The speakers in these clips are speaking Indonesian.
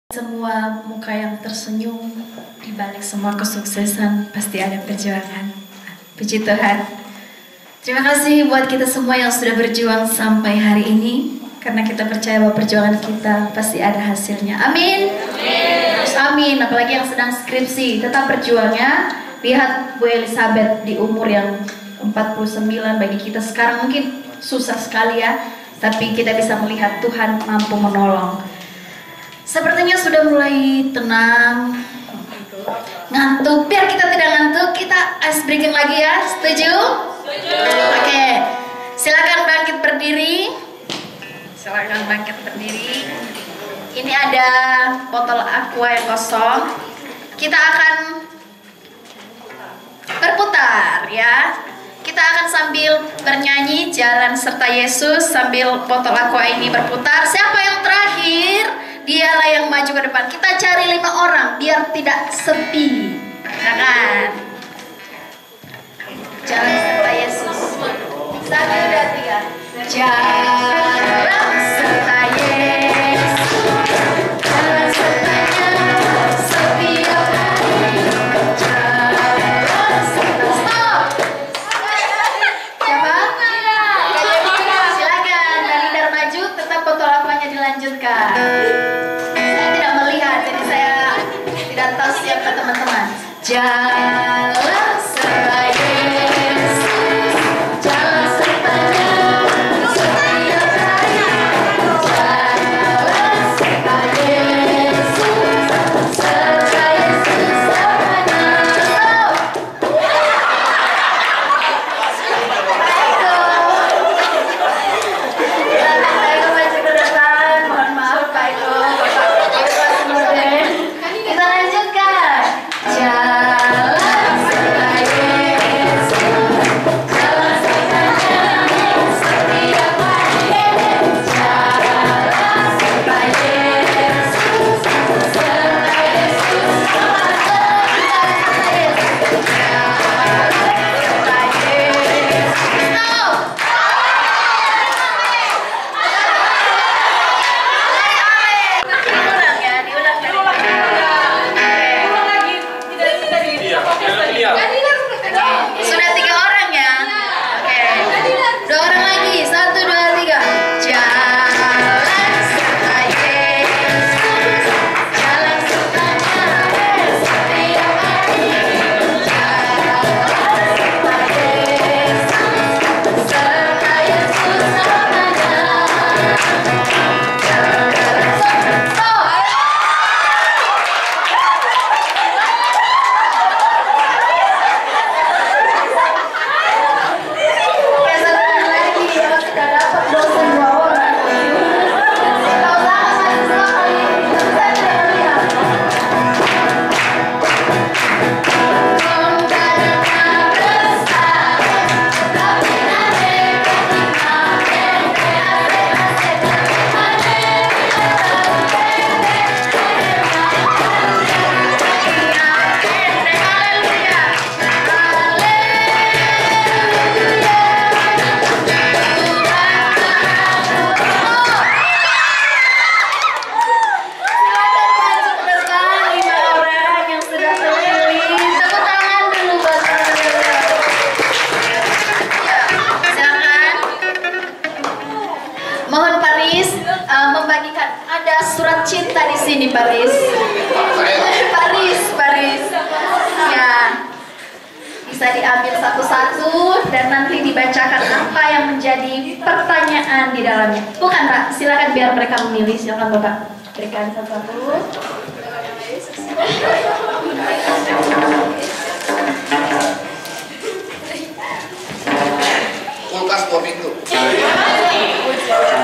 Semua muka yang tersenyum di balik semua kesuksesan pasti ada perjuangan. Puji Tuhan. Terima kasih buat kita semua yang sudah berjuang sampai hari ini, karena kita percaya bahwa perjuangan kita pasti ada hasilnya. Amin. Terus amin. Apalagi yang sedang skripsi, tetap berjuangnya. Lihat Bu Elizabeth di umur yang 49, bagi kita sekarang mungkin susah sekali ya, tapi kita bisa melihat Tuhan mampu menolong. Sepertinya sudah mulai tenang, ngantuk. Biar kita tidak ngantuk, kita ice breaking lagi ya. Setuju? Setuju. Oke, silakan bangkit berdiri. Silakan bangkit berdiri. Ini ada botol aqua yang kosong. Kita akan berputar ya. Kita akan sambil bernyanyi Jalan Serta Yesus sambil botol aqua ini berputar. Siapa yang terakhir? Dialah yang maju ke depan. Kita cari 5 orang biar tidak sepi, ya kan? Jalan serta Yesus. 1, 2, 3. Jalan serta Yesus. Jalan sertanya setiap hari. Jalan serta. Stop. Siapa? Silakan. Dan leader maju, tetap botol aquanya dilanjutkan. Siapa teman-teman? Jalan serta Yesus, jalan sertanya setiap hari. Jalan serta Yesus, serta Yesus selamanya. Pak Eko maju ke depan. Mohon maaf Pak Eko, kita lanjutkan. Jalan serta Yesus, jalan sertanya setiap hari. Jalan serta Yesus, serta Yesus selamanya. Jalan serta Yesus. Stop. Diulang ya, diulang dari sudah 3 orang ya? Oke. 2 orang lagi. 1, 2, 3. Jalan serta Yesus, jalan sertanya setiap hari. Jalan serta Yesus, serta Yesus selamanya. Mohon Paris membagikan, ada surat cinta di sini Paris. Paris. Ya. Bisa diambil satu-satu dan nanti dibacakan apa yang menjadi pertanyaan di dalamnya. Bukan Pak, silakan biar mereka memilih. Silakan Bapak berikan satu-satu. Kulkas 2 pintu.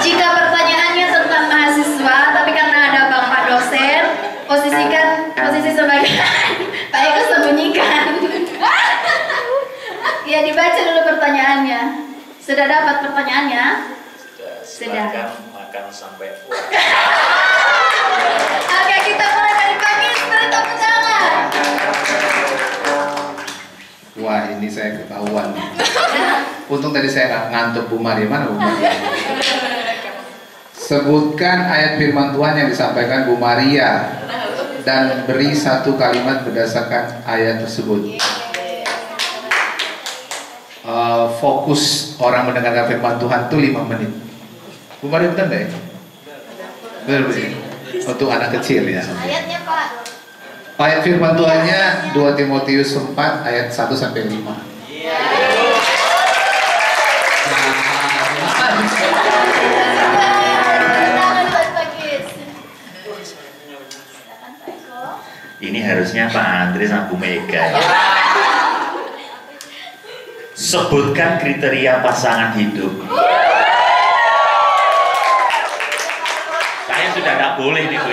Jika pertanyaannya tentang mahasiswa, tapi karena ada Bapak dosen, posisi sebagai Pak Eko sembunyikan. Ya, dibaca dulu pertanyaannya. Sudah dapat pertanyaannya? Sudah. Makan sampai puas. Oke, kita mulai dari pagi. Beri tepuk tangan. Wah, ini saya ketahuan. Untung tadi saya ngantuk Bu Maria. Mana Bu Maria? Sebutkan ayat firman Tuhan yang disampaikan Bu Maria dan beri satu kalimat berdasarkan ayat tersebut. Fokus orang mendengarkan firman Tuhan itu 5 menit. Bu Maria benar deh? Benar. Untuk anak kecil ya. Ayatnya Pak. Ayat firman Tuhannya 2 Timotius 4 ayat 1 sampai 5. Ini harusnya Pak Andri sama Bu Mega ya. Sebutkan kriteria pasangan hidup. Saya sudah tidak boleh nih Bu.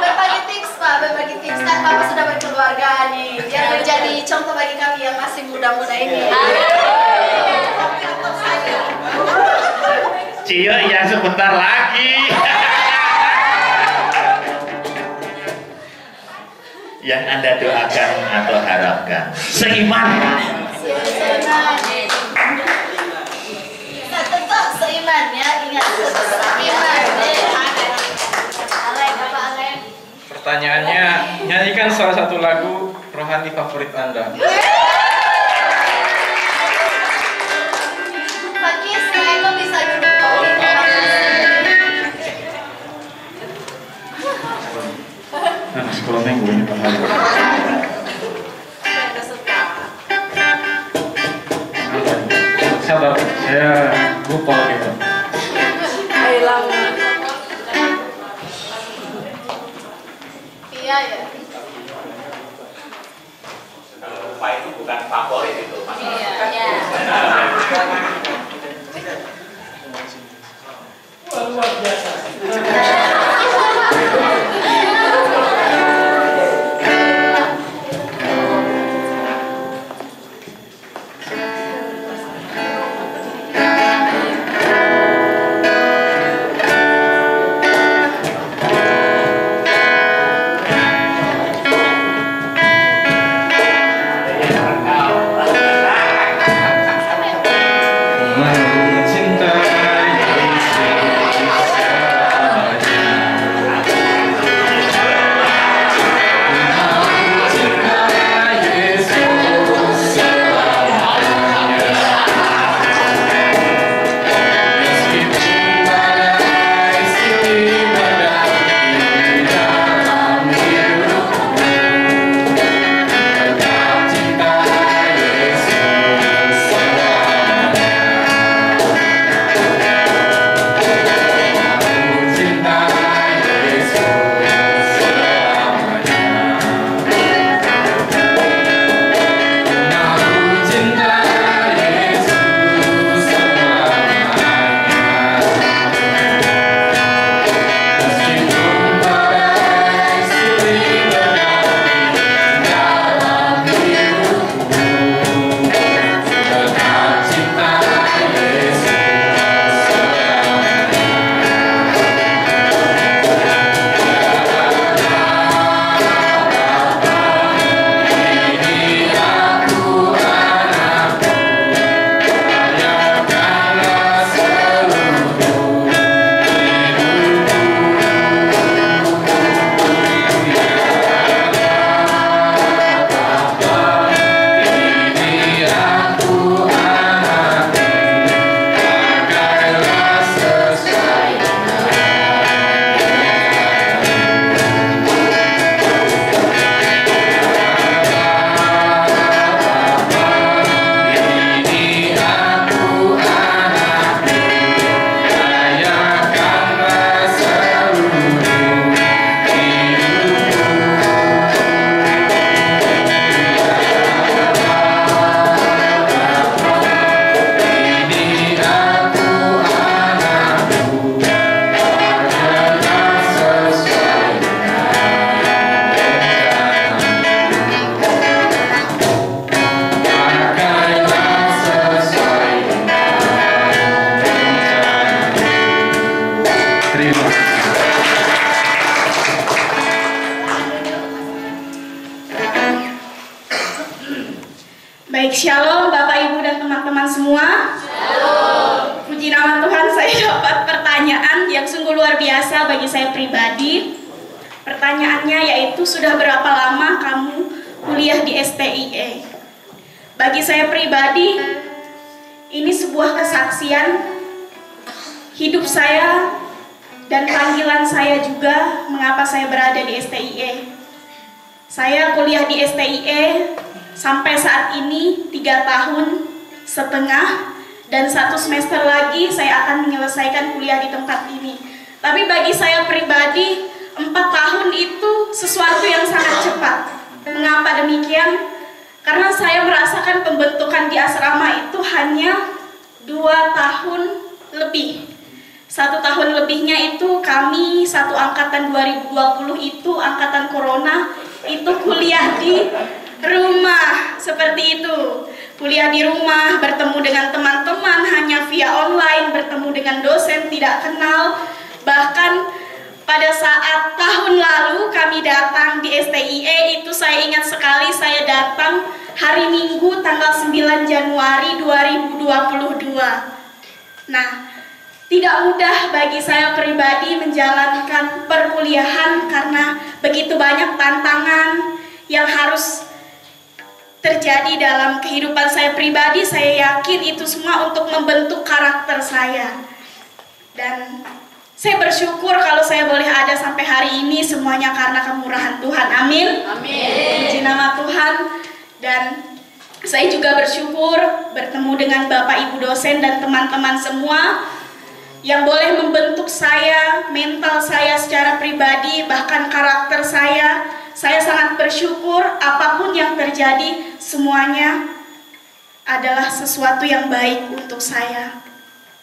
Berbagi tips Pak, berbagi tips. Kan Bapak sudah berkeluarga nih, biar menjadi contoh bagi kami yang masih muda-muda ini. Cio yang sebentar lagi. Yang Anda doakan atau harapkan seiman. Tetap seiman ya, ingat tetap seiman. Pertanyaannya, nyanyikan salah satu lagu rohani favorit Anda. Pak Kis, kalian bisa duduk dulu. Nah, sekolah minggu ini Pak Hari. Sabar, saya lupa gitu. Iya ya. Lupa itu bukan favorit itu. Iya. Luar biasa. Baik, shalom Bapak Ibu dan teman-teman semua. Shalom. Puji Puji nama Tuhan, saya dapat pertanyaan yang sungguh luar biasa bagi saya pribadi. Pertanyaannya yaitu, sudah berapa lama kamu kuliah di STIE? Bagi saya pribadi, ini sebuah kesaksian hidup saya dan panggilan saya juga mengapa saya berada di STIE. Saya kuliah di STIE sampai saat ini 3 tahun setengah, dan 1 semester lagi saya akan menyelesaikan kuliah di tempat ini. Tapi bagi saya pribadi, 4 tahun itu sesuatu yang sangat cepat. Mengapa demikian? Karena saya merasakan pembentukan di asrama itu hanya 2 tahun lebih. 1 tahun lebihnya itu kami satu angkatan 2020 itu angkatan corona, itu kuliah di rumah seperti itu. Kuliah di rumah, bertemu dengan teman-teman hanya via online, bertemu dengan dosen tidak kenal. Bahkan pada saat tahun lalu kami datang di STIE itu saya ingat sekali, saya datang hari Minggu tanggal 9 Januari 2022. Nah, tidak mudah bagi saya pribadi menjalankan perkuliahan karena begitu banyak tantangan yang harus terjadi dalam kehidupan saya pribadi. Saya yakin itu semua untuk membentuk karakter saya. Dan saya bersyukur kalau saya boleh ada sampai hari ini, semuanya karena kemurahan Tuhan. Amin. Amin. Puji nama Tuhan. Dan saya juga bersyukur bertemu dengan Bapak Ibu dosen dan teman-teman semua yang boleh membentuk saya, mental saya secara pribadi, bahkan karakter saya. Saya sangat bersyukur apapun yang terjadi, semuanya adalah sesuatu yang baik untuk saya.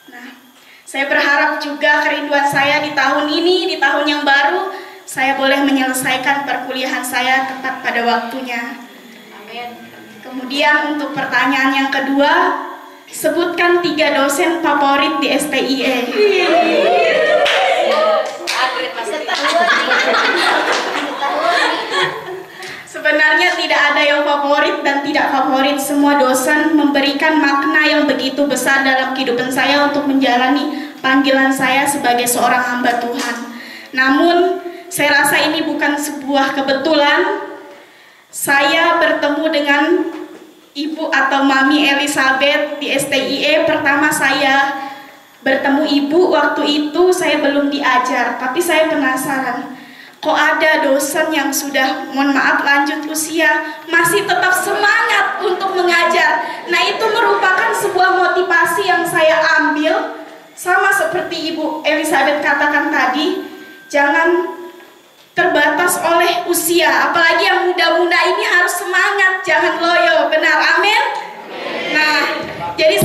Nah, saya berharap juga kerinduan saya di tahun ini, di tahun yang baru, saya boleh menyelesaikan perkuliahan saya tepat pada waktunya. Amin. Kemudian untuk pertanyaan yang kedua, sebutkan 3 dosen favorit di STIE. Sebenarnya tidak ada yang favorit dan tidak favorit. Semua dosen memberikan makna yang begitu besar dalam kehidupan saya untuk menjalani panggilan saya sebagai seorang hamba Tuhan. Namun, saya rasa ini bukan sebuah kebetulan. Saya bertemu dengan Ibu atau Mami Elizabeth di STIE. Pertama saya bertemu Ibu, waktu itu saya belum diajar, tapi saya penasaran, kok ada dosen yang sudah, mohon maaf, lanjut usia, masih tetap semangat untuk mengajar. Nah, itu merupakan sebuah motivasi yang saya ambil. Sama seperti Ibu Elizabeth katakan tadi, jangan terbatas oleh usia, apalagi yang muda-muda ini harus semangat, jangan loyo, benar, amin? Nah, jadi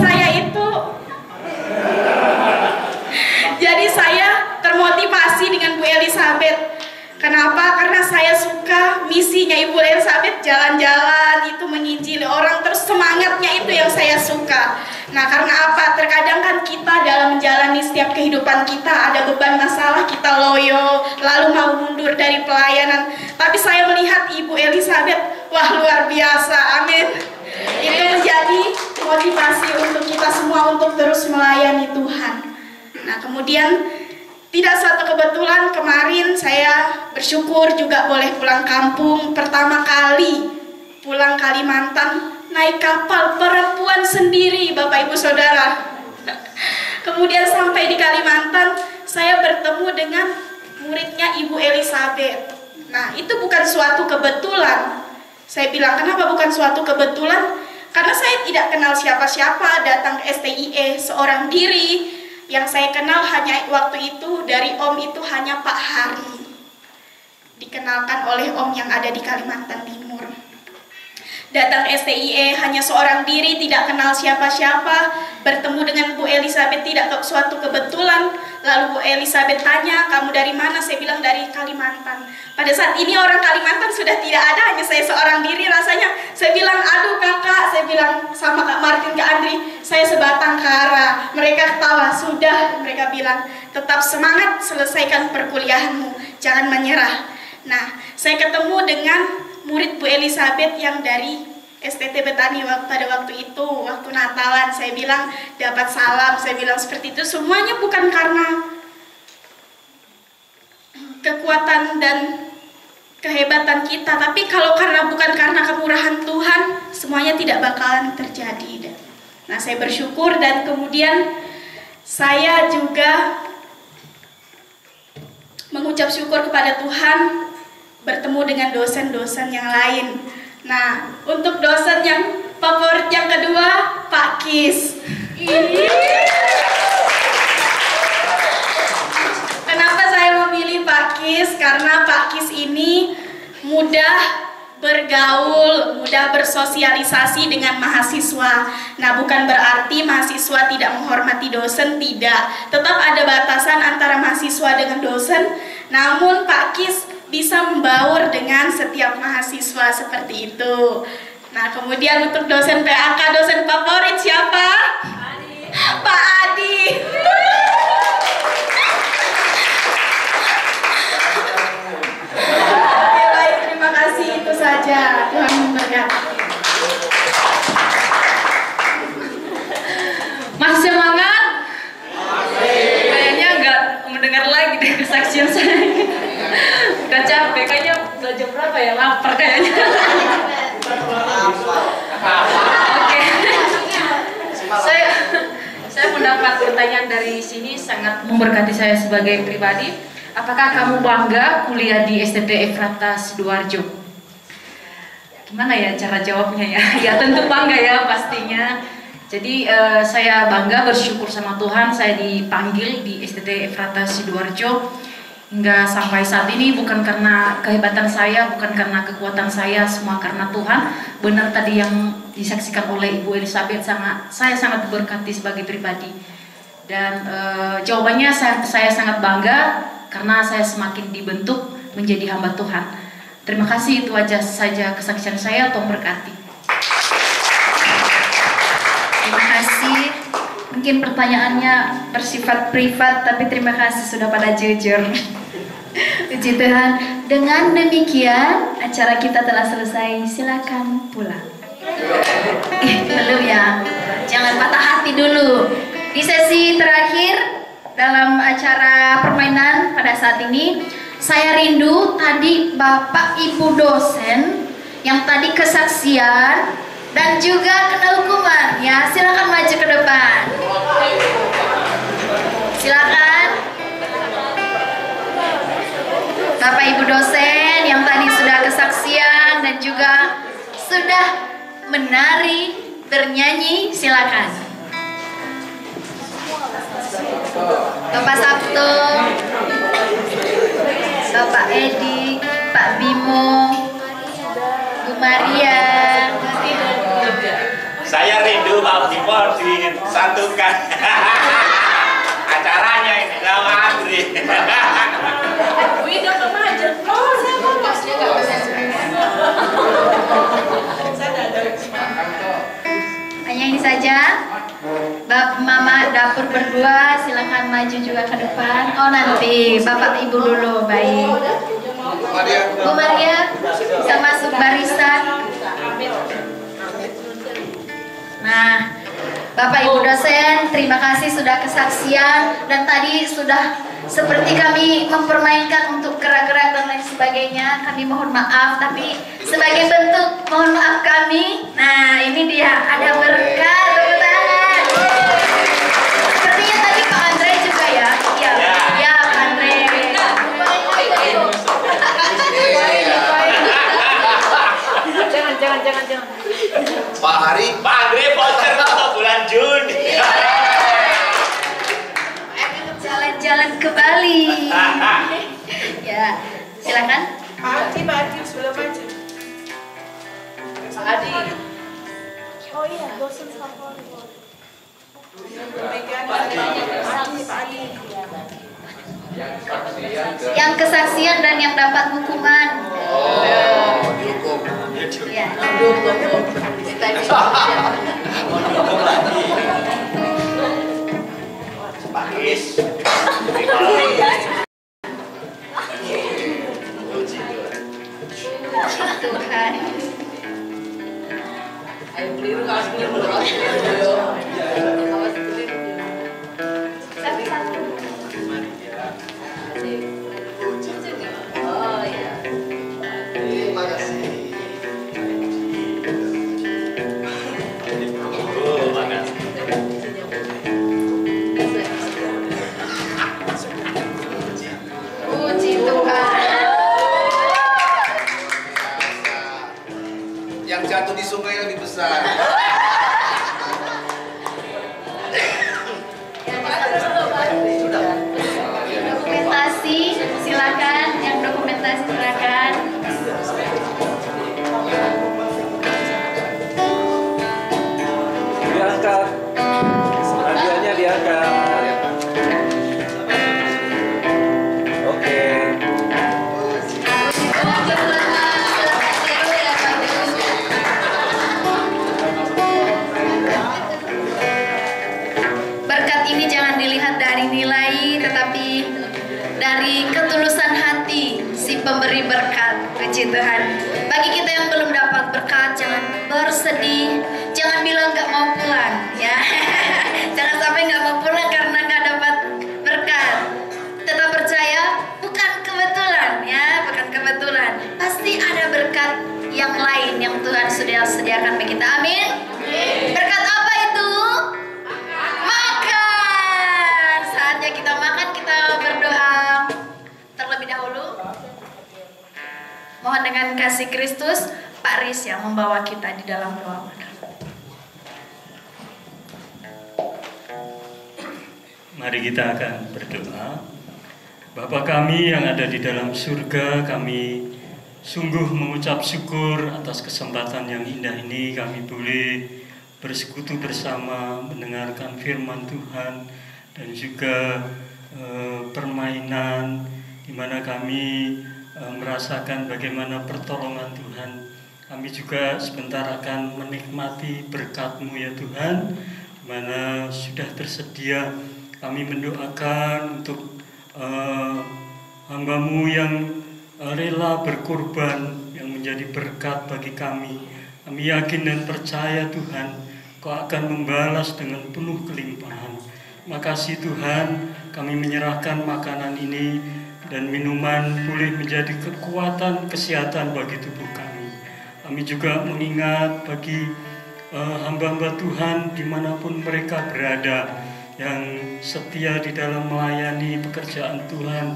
saya termotivasi dengan Bu Elizabeth. Kenapa? Karena saya suka misinya Ibu Elizabeth, jalan-jalan itu menginjili orang, terus semangatnya itu yang saya suka. Nah, karena apa? Terkadang kan kita dalam menjalani setiap kehidupan kita ada beban masalah, kita loyo, lalu mau mundur dari pelayanan. Tapi saya melihat Ibu Elizabeth, wah luar biasa, amin. Itu menjadi motivasi untuk kita semua untuk terus melayani Tuhan. Nah, kemudian tidak satu kebetulan kemarin saya bersyukur juga boleh pulang kampung. Pertama kali pulang Kalimantan naik kapal perempuan sendiri, Bapak Ibu Saudara. Kemudian sampai di Kalimantan saya bertemu dengan muridnya Ibu Elizabeth. Nah, itu bukan suatu kebetulan. Saya bilang, kenapa bukan suatu kebetulan? Karena saya tidak kenal siapa-siapa, datang ke STIE seorang diri. Yang saya kenal hanya waktu itu dari Om itu hanya Pak Hari, dikenalkan oleh Om yang ada di Kalimantan Timur. Datang STIE hanya seorang diri, tidak kenal siapa-siapa, bertemu dengan Bu Elizabeth tidak suatu kebetulan. Lalu Bu Elizabeth tanya, kamu dari mana? Saya bilang dari Kalimantan. Pada saat ini orang Kalimantan sudah tidak ada, hanya saya seorang diri. Rasanya saya bilang, aduh kakak, saya bilang sama Kak Martin, Kak Andri, saya sebatang kara. Mereka ketawa, sudah, mereka bilang, tetap semangat, selesaikan perkuliahanmu, jangan menyerah. Nah, saya ketemu dengan murid Bu Elizabeth yang dari STT Betani pada waktu itu, waktu Natalan. Saya bilang dapat salam, saya bilang seperti itu. Semuanya bukan karena kekuatan dan kehebatan kita, tapi kalau bukan karena kemurahan Tuhan, semuanya tidak bakalan terjadi. Nah, saya bersyukur, dan kemudian saya juga mengucap syukur kepada Tuhan bertemu dengan dosen-dosen yang lain. Nah, untuk dosen yang favorit yang kedua, Pak Kis. Kenapa saya memilih Pak Kis? Karena Pak Kis ini mudah bergaul, mudah bersosialisasi dengan mahasiswa. Nah, bukan berarti mahasiswa tidak menghormati dosen, tidak. Tetap ada batasan antara mahasiswa dengan dosen. Namun Pak Kis bisa membaur dengan setiap mahasiswa seperti itu. Nah, kemudian untuk dosen PAK, dosen favorit siapa? Adi. Pak Adi. Oke, baik, terima kasih, itu saja. Tuhan memberkati. Masih semangat? Kayaknya nggak mendengar lagi deh kesaksian saya. Udah capek, kayaknya udah jam berapa ya? Lapar kayaknya. Oke. Saya mendapat pertanyaan dari sini sangat memberkati saya sebagai pribadi. Apakah kamu bangga kuliah di STT Efrata Sidoarjo? Gimana ya cara jawabnya ya? Ya tentu bangga ya pastinya. Jadi saya bangga, bersyukur sama Tuhan saya dipanggil di STT Efrata Sidoarjo hingga sampai saat ini, bukan karena kehebatan saya, bukan karena kekuatan saya, semua karena Tuhan. Benar tadi yang disaksikan oleh Ibu Elizabeth, saya sangat diberkati sebagai pribadi. Dan jawabannya saya sangat bangga karena saya semakin dibentuk menjadi hamba Tuhan. Terima kasih, itu aja saja kesaksian saya. Tuhan berkati. Terima kasih. Mungkin pertanyaannya bersifat privat, tapi terima kasih sudah pada jujur. Puji Tuhan. Dengan demikian acara kita telah selesai. Silakan pulang. Belum ya. Jangan patah hati dulu. Di sesi terakhir dalam acara permainan pada saat ini, saya rindu tadi Bapak Ibu dosen yang tadi kesaksian dan juga kena hukuman ya. Silakan maju ke depan. Silakan Bapak Ibu dosen yang tadi sudah kesaksian dan juga sudah menari, bernyanyi, silakan. Bapak Sabto, Bapak Edi, Pak Bimo, Bu Maria. Saya rindu Pak Bimo disatukan. Acaranya ini lama Andri. Wida kemaja. Oh, saya mau masnya nggak bisa. Hanya ini saja. Bapak Mama dapur berdua silakan maju juga ke depan. Oh nanti Bapak Ibu dulu, baik. Bu Maria bisa masuk barisan. Nah, Bapak Ibu dosen, terima kasih sudah kesaksian dan tadi sudah seperti kami mempermainkan untuk gerak-gerak dan lain sebagainya. Kami mohon maaf, tapi sebagai bentuk mohon maaf kami. Nah, ini dia ada berkat, tepuk tangan. Sepertinya tadi Pak Andre juga ya. Iya, ya Pak Andre. Jangan. Pak Hari, Pak Andre voucher untuk bulan Juni. Jalan-jalan ke Bali. Ya, silakan. Pak Adi sebelum maju. Pak Adi. Oh iya, dosen favorit. Yang kesaksian dan yang dapat hukuman. oh dihukum. Ya. Pakis. Tuhan. Ayo keliru, awas keliru, awas keliru. Awas keliru. Satu. Oh ya. Terima kasih. Oh, makasih. Puji Tuhan. Yang jatuh di sungai lebih besar. Dokumentasi, silakan. Yang dokumentasi silakan. Diangkat, hadiahnya diangkat. Oke. Berkat ini jangan dilihat dari nilai, tetapi dari ketulusan hati si pemberi berkat. Puji Tuhan. Bagi kita yang belum dapat berkat, jangan bersedih, jangan bilang nggak mau pulang, ya. Jangan sampai nggak mau pulang karena nggak dapat berkat. Tetap percaya, bukan kebetulan, ya, bukan kebetulan. Pasti ada berkat yang lain yang Tuhan sudah sediakan bagi kita. Amin. Berkat apa itu? Makan. Saatnya kita makan, kita berdoa terlebih dahulu. Mohon dengan kasih Kristus, Pak Riz yang membawa kita di dalam doa makan. Mari kita akan berdoa. Bapa kami yang ada di dalam surga, kami sungguh mengucap syukur atas kesempatan yang indah ini. Kami boleh bersekutu bersama, mendengarkan firman Tuhan, dan juga permainan di mana kami merasakan bagaimana pertolongan Tuhan. Kami juga sebentar akan menikmati berkat-Mu ya Tuhan, di mana sudah tersedia. Kami mendoakan untuk hamba-Mu yang rela berkorban, yang menjadi berkat bagi kami. Kami yakin dan percaya Tuhan, Kau akan membalas dengan penuh kelimpahan. Makasih Tuhan, kami menyerahkan makanan ini dan minuman boleh menjadi kekuatan kesehatan bagi tubuh kami. Kami juga mengingat bagi hamba-hamba Tuhan dimanapun mereka berada, yang setia di dalam melayani pekerjaan Tuhan,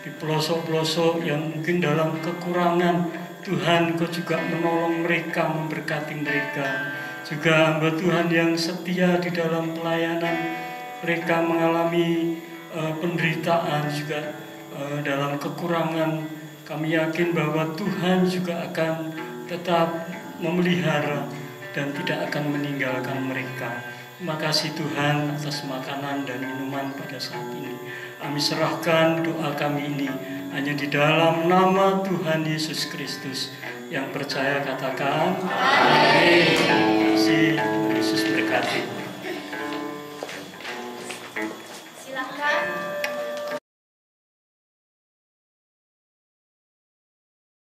di pelosok-pelosok yang mungkin dalam kekurangan. Tuhan, Kau juga menolong mereka, memberkati mereka. Juga hamba Tuhan yang setia di dalam pelayanan, mereka mengalami penderitaan juga dalam kekurangan. Kami yakin bahwa Tuhan juga akan tetap memelihara dan tidak akan meninggalkan mereka. Terima kasih Tuhan atas makanan dan minuman pada saat ini. Kami serahkan doa kami ini hanya di dalam nama Tuhan Yesus Kristus. Yang percaya katakan amin.